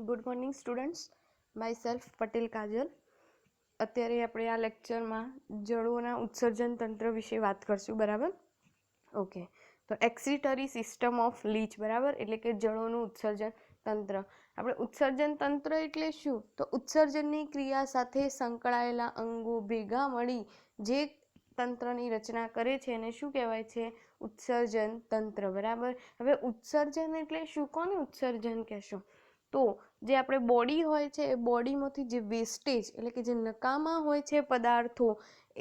Good morning students, myself Patel Kajal. અત્યારે આપણે આ લેક્ચરમાં જળોના ઉત્સર્જન તંત્ર વિશે વાત કરશું, બરાબર? ઓકે, તો એક્સિટરી સિસ્ટમ ઓફ લીચ, બરાબર, એટલે કે જળોનું ઉત્સર્જન તંત્ર. આપણે ઉત્સર્જન તંત્ર એટલે શું? તો ઉત્સર્જનની ક્રિયા સાથે સંકળાયેલા અંગો ભેગા મળી જે તંત્રની રચના કરે છે એને શું કહેવાય છે? ઉત્સર્જન તંત્ર, બરાબર. હવે ઉત્સર્જન એટલે શું? કોને ઉત્સર્જન કહેશો? તો જે આપણે બોડી હોય છે એ બોડીમાંથી જે વેસ્ટેજ એટલે કે જે નકામા હોય છે પદાર્થો,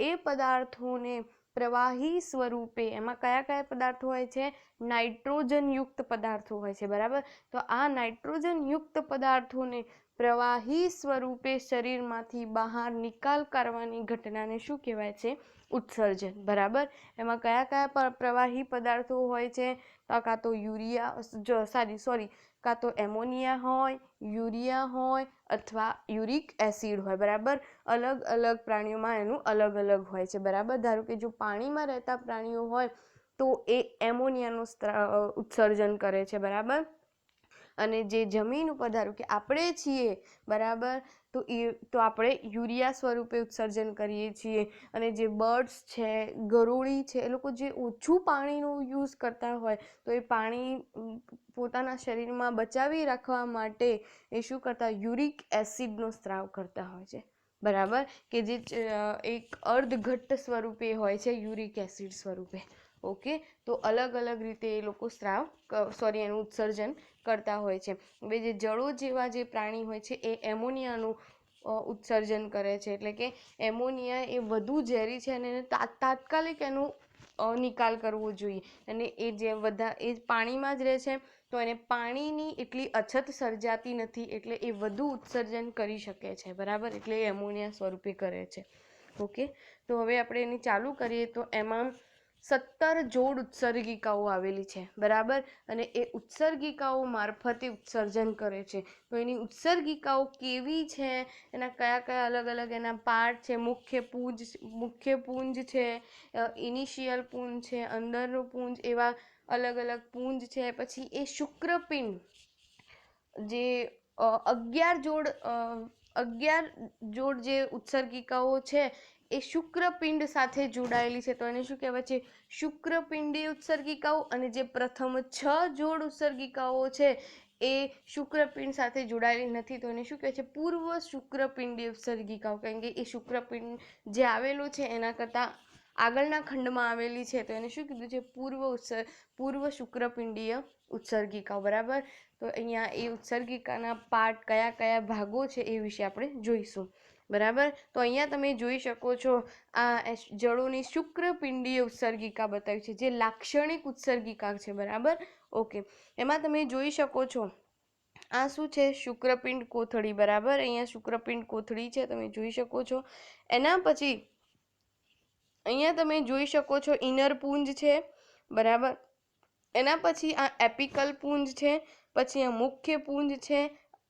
એ પદાર્થોને પ્રવાહી સ્વરૂપે, એમાં કયા કયા પદાર્થો હોય છે? નાઇટ્રોજનયુક્ત પદાર્થો હોય છે, બરાબર. તો આ નાઇટ્રોજનયુક્ત પદાર્થોને પ્રવાહી સ્વરૂપે શરીરમાંથી બહાર નિકાલ કરવાની ઘટનાને શું કહેવાય છે? ઉત્સર્જન, બરાબર. એમાં કયા કયા પ્રવાહી પદાર્થો હોય છે? કાં તો કાં તો એમોનિયા હોય, યુરિયા હોય અથવા યુરિક એસિડ હોય, બરાબર. અલગ અલગ પ્રાણીઓમાં એનું અલગ અલગ હોય છે, બરાબર. ધારો કે જો પાણીમાં રહેતા પ્રાણીઓ હોય તો એ એમોનિયાનું ઉત્સર્જન કરે છે, બરાબર. અને જે જમીન ઉપર, ધારો કે આપણે છીએ, બરાબર, તો આપણે યુરિયા સ્વરૂપે ઉત્સર્જન કરીએ છીએ. અને જે બર્ડ્સ છે, ગરોળી છે, એ લોકો જે ઓછું પાણીનો યુઝ કરતા હોય તો એ પાણી પોતાના શરીરમાં બચાવી રાખવા માટે એ શું કરતા? યુરિક એસિડનો સ્ત્રાવ કરતા હોય છે, બરાબર, કે જે એક અર્ધઘટ્ટ સ્વરૂપે હોય છે, યુરિક એસિડ સ્વરૂપે. ઓકે, તો અલગ અલગ રીતે એ લોકો એનું ઉત્સર્જન કરતા હોય છે. હવે જે જળો જેવા જે પ્રાણી હોય છે એ એમોનિયાનું ઉત્સર્જન કરે છે, એટલે કે એમોનિયા એ વધુ ઝેરી છે અને તાત્કાલિક એનું નિકાલ કરવો જોઈએ. અને એ પાણીમાં જ રહે છે તો એને પાણીની એટલી અછત સર્જાતી નથી, એટલે એ વધુ ઉત્સર્જન કરી શકે છે, બરાબર. એટલે એ એમોનિયા સ્વરૂપે કરે છે. ઓકે, તો હવે આપણે એની ચાલુ કરીએ તો એમાં 17 જોડ ઉત્સર્ગિકાઓ આવેલી છે, બરાબર. અને એ ઉત્સર્ગિકાઓ મારફતે ઉત્સર્જન કરે છે. તો એની ઉત્સર્ગિકાઓ કેવી છે, એના કયા કયા અલગ અલગ એના પાર્ટ છે? મુખ્ય પુંજ છે, ઇનિશિયલ પુંજ છે, અંદરનો પુંજ, એવા અલગ અલગ પુંજ છે. પછી એ શુક્રપિંડ, જે 11 જોડ જે ઉત્સર્ગિકાઓ છે એ શુક્રપિંડ સાથે જોડાયેલી છે, તો એને શું કહેવાય છે? શુક્રપિંડીય ઉત્સર્ગિકાઓ. અને જે પ્રથમ 6 જોડ ઉત્સર્ગિકાઓ છે એ શુક્રપિંડ સાથે જોડાયેલી નથી, તો એને શું કહે છે? પૂર્વ શુક્રપિંડીય ઉત્સર્ગિકાઓ. કારણ કે એ શુક્રપિંડ જે આવેલું છે એના કરતાં આગળના ખંડમાં આવેલી છે, તો એને શું કીધું છે? પૂર્વ શુક્રપિંડીય ઉત્સર્ગિકાઓ, બરાબર. તો અહીંયા એ ઉત્સર્ગિકાના પાર્ટ કયા કયા ભાગો છે એ વિશે આપણે જોઈશું, બરાબર. તો અહીંયા તમે જોઈ શકો છો, આ જળોની શુક્રપિંડીય ઉત્સર્ગિકા બતાવી છે, જે લાક્ષણિક ઉત્સર્ગિકા છે, બરાબર. ઓકે, એમાં તમે જોઈ શકો છો આ શું છે? શુક્રપિંડ કોથળી, બરાબર. અહીંયા શુક્રપિંડ કોથળી છે, તમે જોઈ શકો છો. એના પછી અહીંયા તમે જોઈ શકો છો ઇનર પુંજ છે, બરાબર. એના પછી આ એપિકલ પુંજ છે, પછી આ મુખ્ય પુંજ છે,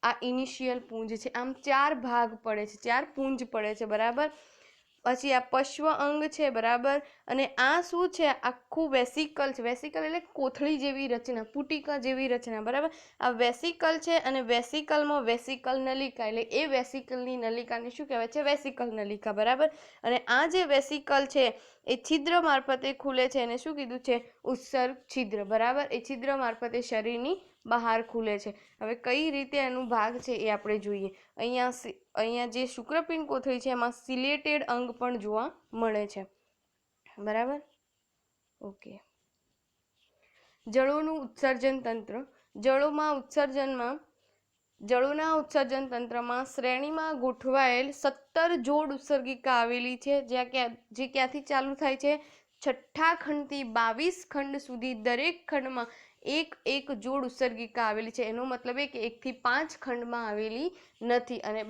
આ ઇનિશિયલ પુંજ છે. આમ 4 ભાગ પડે છે, 4 પુંજ પડે છે, બરાબર. પછી આ પશ્વ અંગ છે, બરાબર. અને આ શું છે? આખું વેસિકલ છે. વેસિકલ એટલે કોથળી જેવી રચના, પુટિકા જેવી રચના, બરાબર. આ વેસિકલ છે અને વેસિકલમાં વેસિકલ નલિકા, એટલે એ વેસિકલની નલિકાને શું કહેવાય છે? વેસિકલ નલિકા, બરાબર. અને આ જે વેસિકલ છે એ છિદ્ર મારફતે ખુલે છે, એને શું કીધું છે? ઉત્સર્ગ છિદ્ર, બરાબર. એ છિદ્ર મારફતે શરીરની બહાર ખુલે છે. હવે કઈ રીતે એનું ભાગ છે એ આપણે જોઈએ. અહીંયા જે શુક્રપિંડ કોથળી છે એમાં સિલેટેડ અંગ પણ જોવા મળે છે, બરાબર. ઓકે, જળોનું ઉત્સર્જન તંત્ર. જળોના ઉત્સર્જન તંત્રમાં શ્રેણીમાં ગોઠવાયેલ 17 જોડ ઉત્સર્ગિકા આવેલી છે, જે ક્યાંથી ચાલુ થાય છે? 6ઠ્ઠા ખંડથી 22 ખંડ સુધી દરેક ખંડમાં એક જોડ ઉત્સર્ગિકા આવેલી છે. એનો મતલબ એ કે 1 થી 5 ખંડમાં આવેલી નથી અને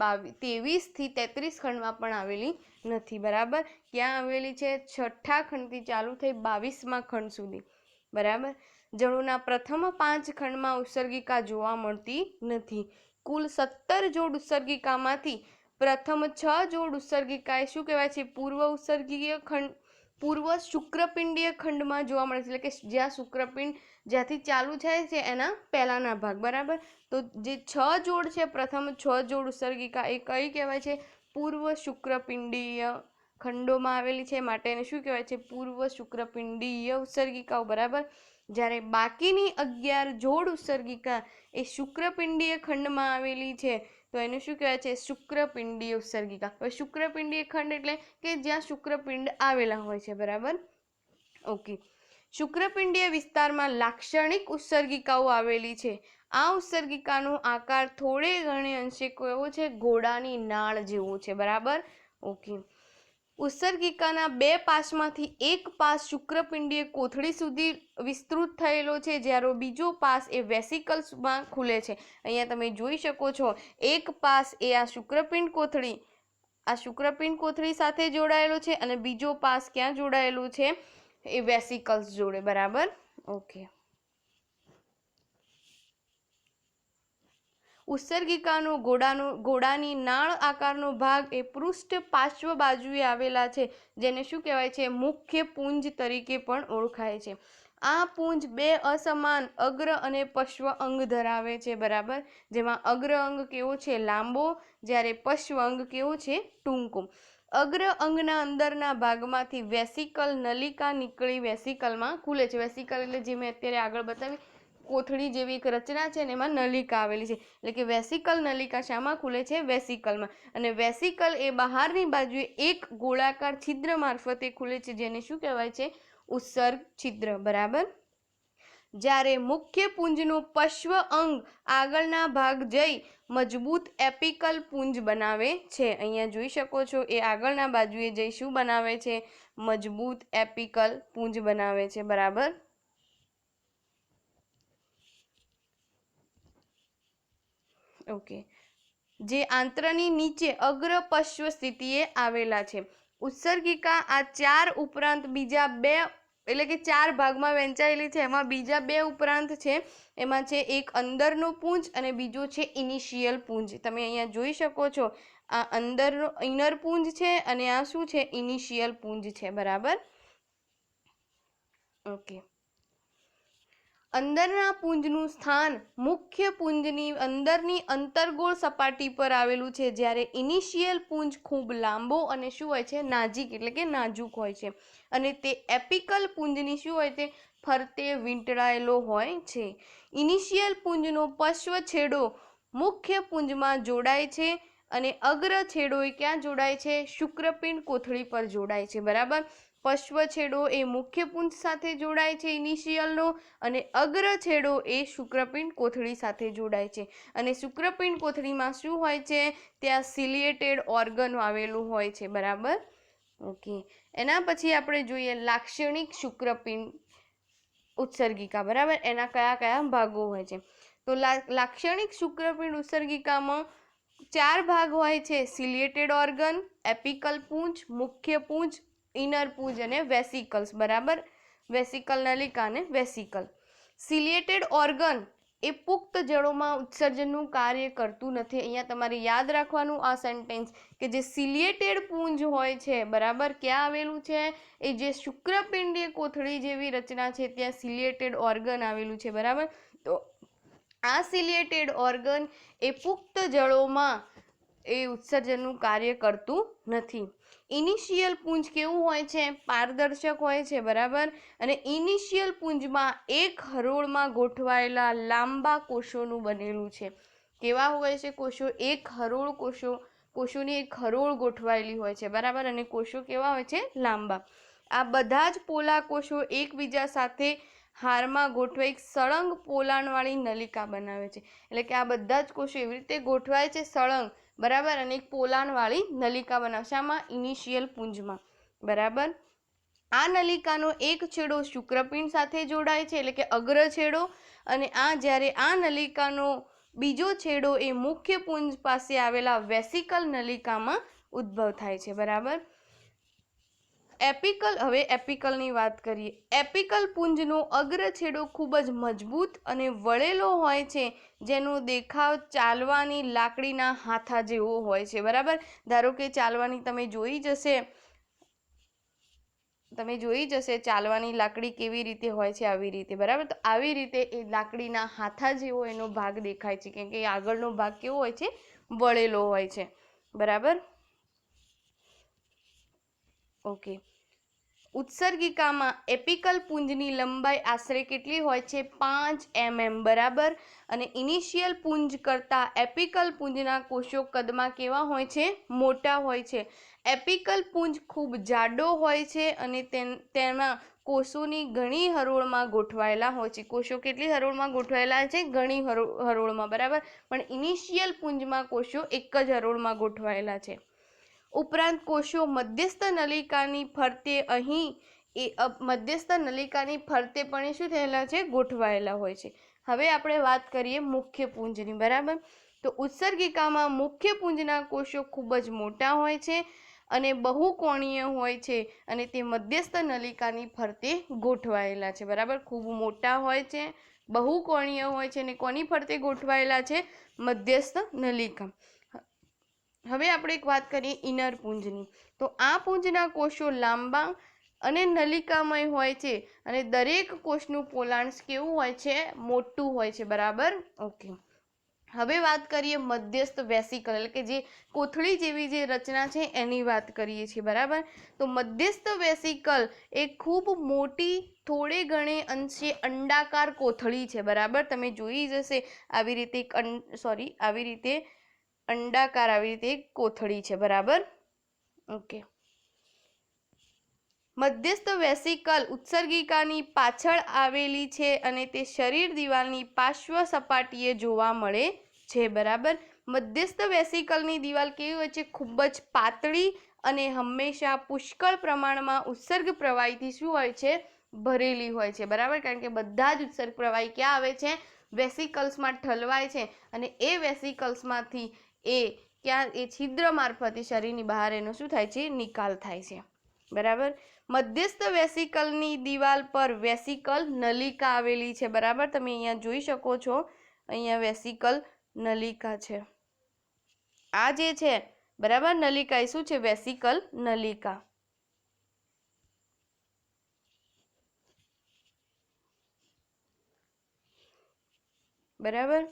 23 થી 33 ખંડમાં પણ આવેલી નથી, બરાબર. ક્યાં આવેલી છે? 6ઠ્ઠા ખંડથી ચાલુ થઈ 22મા ખંડ સુધી, બરાબર. જળોના પ્રથમ 5 ખંડમાં ઉત્સર્ગિકા જોવા મળતી નથી. કુલ 17 જોડ ઉત્સર્ગિકામાંથી પ્રથમ 6 જોડ ઉત્સર્ગિકા એ શું કહેવાય છે? પૂર્વ શુક્રપિંડીય ખંડમાં જોવા મળે છે, એટલે કે જ્યાં શુક્રપિંડ જ્યાંથી ચાલુ થાય છે એના પહેલાના ભાગ, બરાબર. તો જે 6 જોડ છે, પ્રથમ 6 જોડ ઉત્સર્ગિકા એ કઈ કહેવાય છે? પૂર્વ શુક્રપિંડીય ખંડોમાં આવેલી છે, માટે એને શું કહેવાય છે? પૂર્વ શુક્રપિંડીય ઉત્સર્ગિકાઓ, બરાબર. જ્યારે બાકીની 11 જોડ ઉત્સર્ગિકા એ શુક્રપિંડીય ખંડમાં આવેલી છે, તો એને શું કહેવાય છે? શુક્રપિંડીય ઉત્સર્ગિકા. હવે શુક્રપિંડીય ખંડ એટલે કે જ્યાં શુક્રપિંડ આવેલા હોય છે, બરાબર. ઓકે. શુક્રપિંડીય વિસ્તારમાં લાક્ષણિક ઉત્સર્ગિકાઓ આવેલી છે. આ ઉત્સર્ગિકાનો આકાર થોડે ઘણે અંશે કેવો છે? ઘોડાની નાળ જેવો છે, બરાબર. ઓકે. ઉત્સર્ગિકાના 2 પાસમાંથી એક પાસ શુક્રપિંડીય કોથળી સુધી વિસ્તૃત થયેલો છે, જ્યારે બીજો પાસ એ વેસિકલ્સમાં ખુલે છે. અહીંયા તમે જોઈ શકો છો, એક પાસ એ આ શુક્રપિંડ કોથળી સાથે જોડાયેલો છે અને બીજો પાસ ક્યાં જોડાયેલો છે? એ વેસિકલ્સ જોડે, બરાબર. ઓકે. ઉત્સર્ગિકાનો ઘોડાની નાળ આકારનો ભાગ એ પૃષ્ઠ પાર્શ્વ બાજુએ આવેલા છે, જેને શું કહેવાય છે? મુખ્ય પુંજ તરીકે પણ ઓળખાય છે. આ પુંજ 2 અસમાન અગ્ર અને પશ્વ અંગ ધરાવે છે, બરાબર. જેમાં અગ્ર અંગ કેવો છે? લાંબો, જ્યારે પશ્વ અંગ કેવો છે? ટૂંકો. અગ્ર અંગના અંદરના ભાગમાંથી વેસિકલ નલિકા નીકળી વેસિકલમાં ખુલે છે. વેસિકલ એટલે જે મેં અત્યારે આગળ બતાવી કોથળી જેવી એક રચના છે ને એમાં નલિકા આવેલી છે, એટલે કે વેસિકલ નલિકા શામાં ખુલે છે? વેસિકલમાં. અને વેસિકલ એ બહારની બાજુએ એક ગોળાકાર છિદ્ર મારફતે ખુલે છે, જેને શું કહેવાય છે? ઉત્સર્ગ છિદ્ર, બરાબર. જ્યારે મુખ્ય પુંજનો પશ્વ અંગ આગળના ભાગ જઈ મજબૂત એપિકલ પુંજ બનાવે છે. અહીંયા જોઈ શકો છો, એ આગળના બાજુએ જઈ શું બનાવે છે? મજબૂત એપિકલ પુંજ બનાવે છે, બરાબર. ઓકે. જે આંત્રની નીચે અગ્ર પશ્વ સ્થિતિએ આવેલા છે. ઉત્સર્ગિકા આ 4 ઉપરાંત બીજા 2, એટલે કે 4 ભાગમાં વહેંચાયેલી છે. એમાં બીજા 2 ઉપરાંત છે, એમાં છે એક અંદરનો પુંજ અને બીજો છે ઇનિશિયલ પુંજ. તમે અહીંયા જોઈ શકો છો, આ અંદરનો ઇનર પુંજ છે અને આ શું છે? ઇનિશિયલ પુંજ છે, બરાબર. ઓકે. અંદરના પુંજનું સ્થાન મુખ્ય પુંજની અંદરની અંતર્ગોળ સપાટી પર આવેલું છે, જ્યારે ઇનિશિયલ પુંજ ખૂબ લાંબો અને શું હોય છે? નાજુક, એટલે કે નાજુક હોય છે. અને તે એપિકલ પુંજની શું હોય છે? ફરતે વીંટળાયેલો હોય છે. ઇનિશિયલ પુંજનો પશ્વ છેડો મુખ્ય પુંજમાં જોડાય છે અને અગ્ર છેડો એ ક્યાં જોડાય છે? શુક્રપિંડ કોથળી પર જોડાય છે, બરાબર. પશ્વ છેડો એ મુખ્ય પુંજ સાથે જોડાય છે ઇનિશિયલનો, અને અગ્ર છેડો એ શુક્રપિંડ કોથળી સાથે જોડાય છે. અને શુક્રપિંડ કોથળીમાં શું હોય છે? ત્યાં સિલિએટેડ ઓર્ગન આવેલું હોય છે, બરાબર. ઓકે. એના પછી આપણે જોઈએ લાક્ષણિક શુક્રપિંડ ઉત્સર્ગિકા, બરાબર. એના કયા કયા ભાગો હોય છે? તો લાક્ષણિક શુક્રપિંડ ઉત્સર્ગિકામાં 4 ભાગ હોય છે: સિલિએટેડ ઓર્ગન, એપિકલ પુંજ, મુખ્ય પુંજ, ઇનર પુંજ અને વેસિકલ્સ, બરાબર. વેસિકલ નલિકા અને વેસિકલ. સિલિએટેડ ઓર્ગન એ પુખ્ત જળોમાં ઉત્સર્જનનું કાર્ય કરતું નથી. અહીંયા તમારે યાદ રાખવાનું આ સેન્ટેન્સ, કે જે સિલિએટેડ પુંજ હોય છે, બરાબર, ક્યાં આવેલું છે? એ જે શુક્રપિંડીય કોથળી જેવી રચના છે ત્યાં સિલિએટેડ ઓર્ગન આવેલું છે, બરાબર. તો આ સિલિએટેડ ઓર્ગન એ પુખ્ત જળોમાં એ ઉત્સર્જનનું કાર્ય કરતું નથી. ઇનિશિયલ પુંજ કેવું હોય છે? પારદર્શક હોય છે, બરાબર. અને ઇનિશિયલ પુંજમાં એક હરોળમાં ગોઠવાયેલા લાંબા કોષોનું બનેલું છે. કેવા હોય છે કોષો? એક હરોળ કોષોની એક હરોળ ગોઠવાયેલી હોય છે, બરાબર. અને કોષો કેવા હોય છે? લાંબા. આ બધા જ પોલા કોષો એકબીજા સાથે હારમાં ગોઠવાઈ સળંગ પોલાણવાળી નલિકા બનાવે છે. એટલે કે આ બધા જ કોષો એવી રીતે ગોઠવાય છે સળંગ, બરાબર, અને એક પોલાણવાળી નલિકા બનાવશે આમાં ઇનિશિયલ પુંજમાં, બરાબર. આ નલિકાનો એક છેડો શુક્રપિંડ સાથે જોડાય છે, એટલે કે અગ્ર છેડો, અને જ્યારે આ નલિકાનો બીજો છેડો એ મુખ્ય પુંજ પાસે આવેલા વેસિકલ નલિકામાં ઉદ્ભવ થાય છે, બરાબર. હવે એપિકલની વાત કરીએ. એપિકલ પુંજનો અગ્ર છેડો ખૂબ જ મજબૂત અને વળેલો હોય છે, જેનો દેખાવ ચાલવાની લાકડીના હાથા જેવો હોય છે, બરાબર. ધારો કે ચાલવાની તમે જોઈ જશે તમે જોઈ જશે ચાલવાની લાકડી કેવી રીતે હોય છે, આવી રીતે, બરાબર. તો આવી રીતે એ લાકડીના હાથા જેવો એનો ભાગ દેખાય છે, કેમ કે આગળનો ભાગ કેવો હોય છે, વળેલો હોય છે, બરાબર. ઓકે. ઉત્સર્ગિકામાં એપિકલ પુંજની લંબાઈ આશરે કેટલી હોય છે, 5 mm, બરાબર. અને ઇનિશિયલ પુંજ કરતાં એપિકલ પુંજના કોષો કદમાં કેવા હોય છે, મોટા હોય છે. એપિકલ પુંજ ખૂબ જાડો હોય છે અને તેમાં કોષોની ઘણી હરોળમાં ગોઠવાયેલા હોય છે. કોષો કેટલી હરોળમાં ગોઠવાયેલા છે, ઘણી હરોળમાં, બરાબર. પણ ઇનિશિયલ પુંજમાં કોષો એક જ હરોળમાં ગોઠવાયેલા છે. ઉપરાંત કોષો મધ્યસ્થ નલિકાની ફરતે મધ્યસ્થ નલિકાની ફરતે પણ શું થયેલા છે, ગોઠવાયેલા હોય છે. હવે આપણે વાત કરીએ મુખ્ય પુંજની, બરાબર. તો ઉત્સર્ગિકામાં મુખ્ય પુંજના કોષો ખૂબ જ મોટા હોય છે અને બહુકોણીય હોય છે અને તે મધ્યસ્થ નલિકાની ફરતે ગોઠવાયેલા છે, બરાબર. ખૂબ મોટા હોય છે, બહુકોણીય હોય છે અને કોની ફરતે ગોઠવાયેલા છે, મધ્યસ્થ નલિકા. હવે આપણે એક વાત કરીએ ઇનર પુંજની. તો આ પુંજના કોષો લાંબા અને નલિકામય હોય છે અને દરેક કોષનું પોલાણ કેવું હોય છે, મોટું હોય છે, બરાબર. ઓકે. હવે વાત કરીએ મધ્યસ્થ વેસિકલ, એટલે કે જે કોથળી જેવી જે રચના છે એની વાત કરીએ છીએ, બરાબર. તો મધ્યસ્થ વેસિકલ એ ખૂબ મોટી, થોડે ઘણે અંશે અંડાકાર કોથળી છે, બરાબર. તમે જોઈ જશે આવી રીતે આવી રીતે અંડાકાર, આવી રીતે એક કોથળી છે, બરાબર. ઓકે. મધ્યસ્થ વેસિકલ ઉત્સર્ગિકાની પાછળ આવેલી છે અને તે શરીર દિવાલની પાર્શ્વ સપાટીએ જોવા મળે છે, બરાબર. મધ્યસ્થ વેસિકલની દિવાલ કેવી હોય છે, ખૂબ જ પાતળી અને હંમેશા પુષ્કળ પ્રમાણમાં ઉત્સર્ગ પ્રવાહીથી શું હોય છે, ભરેલી હોય છે, બરાબર. કારણ કે બધા જ ઉત્સર્ગ પ્રવાહી ક્યાં આવે છે, વેસિકલ્સમાં ઠલવાય છે અને એ વેસિકલ્સમાંથી એ છિદ્ર મારફતે શરીરની બહાર એનો શું થાય છે, નિકાલ થાય છે, બરાબર. મધ્યસ્થ વેસિકલની દિવાલ પર વેસિકલ નલિકા આવેલી છે, બરાબર. તમે અહીંયા જોઈ શકો છો, અહીંયા વેસિકલ નલિકા છે. આ જે છે, બરાબર, નલિકા એ શું છે, વેસિકલ નલિકા, બરાબર.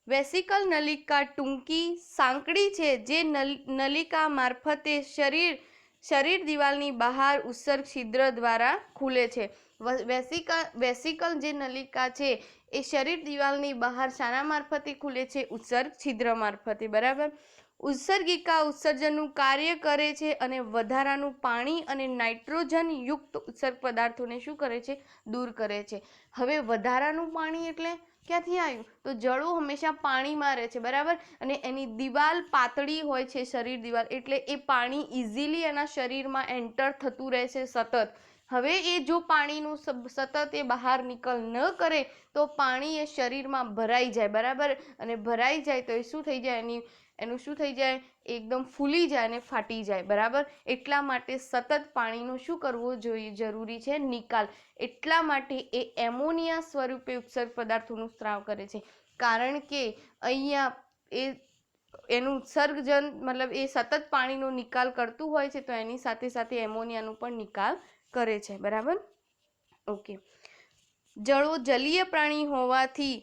વેસિકલ નલિકા ટૂંકી, સાંકડી છે જે નલિકા મારફતે શરીર દિવાલની બહાર ઉત્સર્ગ છિદ્ર દ્વારા ખુલે છે. વેસિકલ જે નલિકા છે એ શરીર દિવાલની બહાર શાના મારફતે ખુલે છે, ઉત્સર્ગ છિદ્ર મારફતે, બરાબર. ઉત્સર્ગિકા ઉત્સર્જનનું કાર્ય કરે છે અને વધારાનું પાણી અને નાઇટ્રોજન યુક્ત ઉત્સર્ગ પદાર્થોને શું કરે છે, દૂર કરે છે. હવે વધારાનું પાણી એટલે ક્યાંથી આવ્યું, તો જળો હંમેશા પાણીમાં રહે છે, બરાબર. અને એની દિવાલ પાતળી હોય છે, શરીર દિવાલ, એટલે એ પાણી ઇઝીલી એના શરીરમાં એન્ટર થતું રહે છે સતત. હવે એ જો પાણીનું સતત એ બહાર નિકલ ન કરે તો પાણી એ શરીરમાં ભરાઈ જાય, બરાબર. અને ભરાઈ જાય તો એ શું થઈ જાય, એનું શું થઈ જાય, એકદમ ફૂલી જાય અને ફાટી જાય, બરાબર. એટલા માટે સતત પાણીનું શું કરવું જોઈએ, જરૂરી છે, નિકાલ. એટલા માટે એ એમોનિયા સ્વરૂપે ઉત્સર્ગ પદાર્થોનું સ્ત્રાવ કરે છે, કારણ કે અહીંયા એનું ઉત્સર્જન મતલબ એ સતત પાણીનો નિકાલ કરતું હોય છે, તો એની સાથે સાથે એમોનિયાનો પણ નિકાલ કરે છે, બરાબર. ઓકે. જળો જલીય પ્રાણી હોવાથી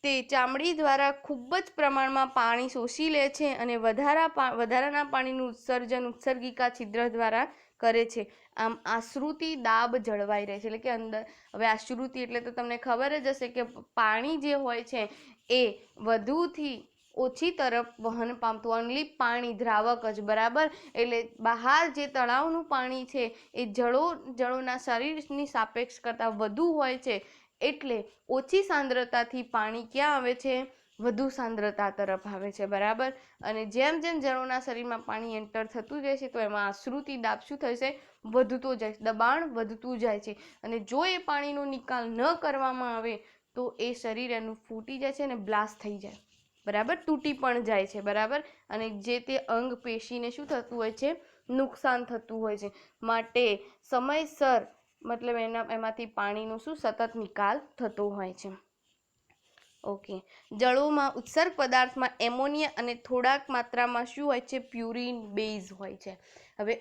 તે ચામડી દ્વારા ખૂબ જ પ્રમાણમાં પાણી શોષી લે છે અને વધારાના પાણીનું ઉત્સર્જન ઉત્સર્ગિકા છિદ્ર દ્વારા કરે છે. આમ આશ્રુતિ દાબ જળવાઈ રહે છે, એટલે કે અંદર, હવે આશ્રુતિ એટલે તો તમને ખબર જ હશે કે પાણી જે હોય છે એ વધુથી ઓછી તરફ વહન પામતું, ઓનલી પાણી દ્રાવક જ, બરાબર. એટલે બહાર જે તળાવનું પાણી છે એ જળોના શરીરની સાપેક્ષ કરતાં વધુ હોય છે, એટલે ઓછી સાંદ્રતાથી પાણી ક્યાં આવે છે, વધુ સાંદ્રતા તરફ આવે છે, બરાબર. અને જેમ જેમ જળોના શરીરમાં પાણી એન્ટર થતું જાય છે તો એમાં આશ્રુતિ દાબ શું થશે, વધતો જાય, દબાણ વધતું જાય છે. અને જો એ પાણીનો નિકાલ ન કરવામાં આવે તો એ શરીર એનું ફૂટી જાય છે અને બ્લાસ્ટ થઈ જાય, બરાબર, તૂટી પણ જાય છે, બરાબર. અને જે તે અંગ પેશીને શું થતું હોય છે, નુકસાન થતું હોય છે. માટે સમયસર મતલબ એમાંથી પાણીનો શું સતત નિકાલ થતો હોય છે. ઓકે, જળોમાં ઉત્સર્ગ પદાર્થમાં એમોનિયા અને થોડાક માત્રામાં શું હોય છે, પ્યુરિન બેઝ હોય છે. હવે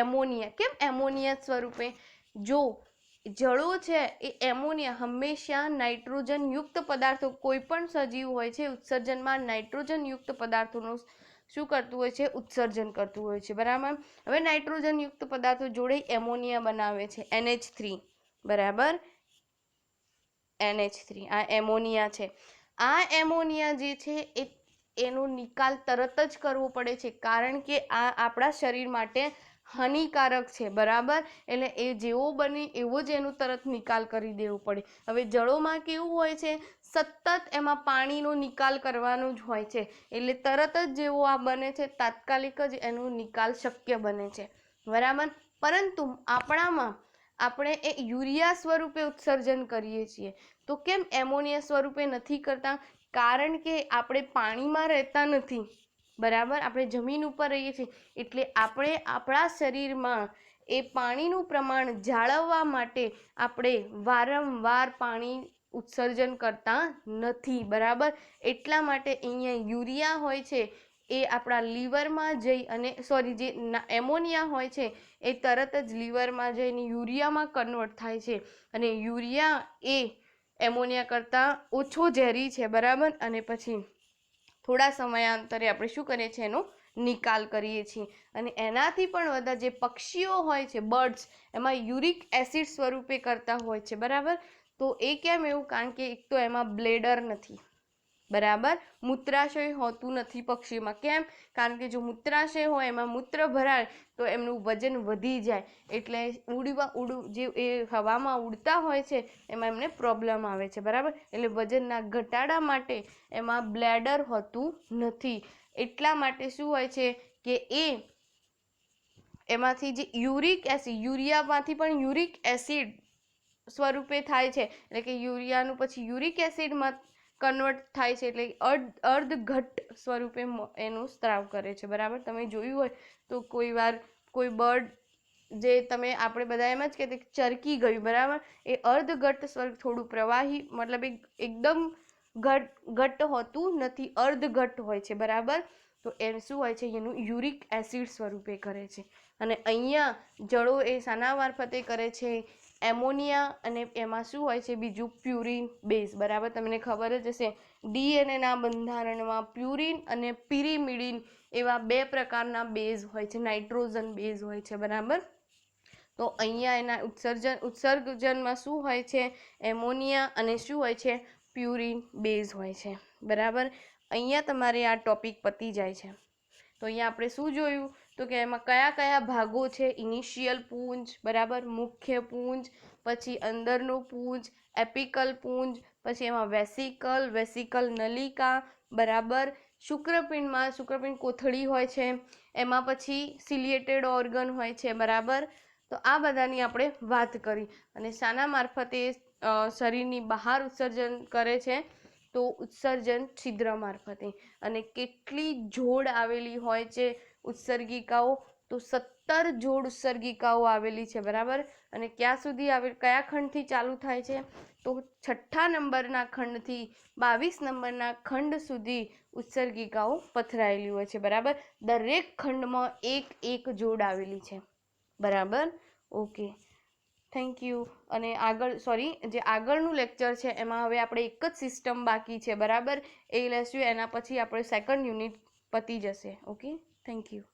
એમોનિયા કેમ એમોનિયા સ્વરૂપે, જો જળો છે એ એમોનિયા હંમેશા નાઇટ્રોજનયુક્ત પદાર્થો, કોઈ પણ સજીવ હોય છે ઉત્સર્જનમાં નાઇટ્રોજનયુક્ત પદાર્થોનું શું કરતું હોય છે, ઉત્સર્જન કરતું હોય છે, બરાબર. હવે નાઇટ્રોજનયુક્ત પદાર્થો જોડે એમોનિયા બનાવે છે, NH3, બરાબર, NH3, આ એમોનિયા છે. આ એમોનિયા જે છે એનો નિકાલ તરત જ કરવો પડે છે, કારણ કે આ આપણા શરીર માટે હાનિકારક છે, બરાબર. એટલે એ જેવો બને એવો જ એનો તરત નિકાલ કરી દેવો પડે. હવે જળોમાં કેવું હોય છે, સતત એમાં પાણીનો નિકાલ કરવાનો જ હોય છે, એટલે તરત જ જેવો આ બને છે તાત્કાલિક જ એનો નિકાલ શક્ય બને છે, બરાબર. પરંતુ આપણામાં આપણે એ યુરિયા સ્વરૂપે ઉત્સર્જન કરીએ છીએ, તો કેમ એમોનિયા સ્વરૂપે નથી કરતા, કારણ કે આપણે પાણીમાં રહેતા નથી, બરાબર, આપણે જમીન ઉપર રહીએ છીએ, એટલે આપણે આપણા શરીરમાં એ પાણીનું પ્રમાણ જાળવવા માટે આપણે વારંવાર પાણી ઉત્સર્જન કરતા નથી, બરાબર. એટલા માટે અહીંયા યુરિયા હોય છે એ આપણા લીવરમાં જઈ અને જે એમોનિયા હોય છે એ તરત જ લીવરમાં જઈને યુરિયામાં કન્વર્ટ થાય છે, અને યુરિયા એ એમોનિયા કરતાં ઓછો ઝેરી છે, બરાબર. અને પછી થોડા સમયાંતરે આપણે શું કરીએ છીએ, એનો નિકાલ કરીએ છીએ. અને એનાથી પણ વધારે જે પક્ષીઓ હોય છે, બર્ડ્સ, એમાં યુરિક એસિડ સ્વરૂપે કરતા હોય છે, બરાબર. તો એ કેમ એવું, કારણ કે એક તો એમાં બ્લેડર નથી, બરાબર, મૂત્રાશય હોતું નથી પક્ષીમાં. કેમ, કારણ કે જો મૂત્રાશય હોય એમાં મૂત્ર ભરાય તો એમનું વજન વધી જાય, એટલે જે એ હવામાં ઉડતા હોય છે એમાં એમને પ્રોબ્લેમ આવે છે, બરાબર. એટલે વજનના ઘટાડા માટે એમાં બ્લેડર હોતું નથી. એટલા માટે શું હોય છે કે એમાંથી જે યુરિયામાંથી પણ યુરિક એસિડ સ્વરૂપે થાય છે, એટલે કે યુરિયાનું પછી યુરિક એસિડમાં કન્વર્ટ થાય છે, એટલે અર્ધઘટ સ્વરૂપે એનું સ્ત્રાવ કરે છે, બરાબર. તમે જોયું હોય તો કોઈ વાર કોઈ બર્ડ, જે આપણે બધા એમ જ કહેते ચરકી ગયું, બરાબર, એ અર્ધઘટ સ્વરૂપ, થોડું પ્રવાહી, મતલબ એકદમ ઘટ હોતું નથી, અર્ધઘટ હોય છે, બરાબર. તો એ શું હોય છે, એનું યુરિક એસિડ સ્વરૂપે કરે છે. અને અહીંયા જળો એ શાના મારફતે કરે છે, એમોનિયા, અને એમાં શું હોય છે બીજું, પ્યુરિન બેઝ, બરાબર. તમને ખબર જ હશે DNA બંધારણમાં પ્યુરિન અને પિરિમિડિન એવા 2 પ્રકારના બેઝ હોય છે, નાઇટ્રોજન બેઝ હોય છે, બરાબર. તો અહીંયા એના ઉત્સર્જનમાં શું હોય છે, એમોનિયા, અને શું હોય છે, પ્યુરિન બેઝ હોય છે, બરાબર. અહીંયા તમારે આ ટોપિક પતી જાય છે. તો અહીંયા આપણે શું જોયું, તો કે એમાં કયા કયા ભાગો છે, ઇનિશિયલ પૂંજ, બરાબર, મુખ્ય પૂંજ, પછી અંદરનું પૂંજ, એપિકલ પૂંજ, પછી એમાં વેસિકલ નલિકા, બરાબર. શુક્રપિંડ કોથળી હોય છે, એમાં પછી સિલિએટેડ ઓર્ગન હોય છે, બરાબર. તો આ બધાની આપણે વાત કરી. અને શાના મારફતે શરીરની બહાર ઉત્સર્જન કરે છે, તો ઉત્સર્જન છિદ્ર મારફતે. અને કેટલી જોડ આવેલી હોય છે ઉત્સર્ગિકાઓ, તો 17 જોડ ઉત્સર્ગિકાઓ આવેલી છે, બરાબર. અને ક્યાં સુધી કયા ખંડથી ચાલુ થાય છે, તો 6ઠ્ઠા નંબરના ખંડથી 22 નંબરના ખંડ સુધી ઉત્સર્ગિકાઓ પથરાયેલી હોય છે, બરાબર. દરેક ખંડમાં એક જોડ આવેલી છે, બરાબર. Okay, thank you. અને જે આગળનું લેક્ચર છે એમાં હવે આપણે એક જ સિસ્ટમ બાકી છે, બરાબર, એ લેશું. એના પછી આપણે સેકન્ડ યુનિટ પતી જશે. Okay, thank you.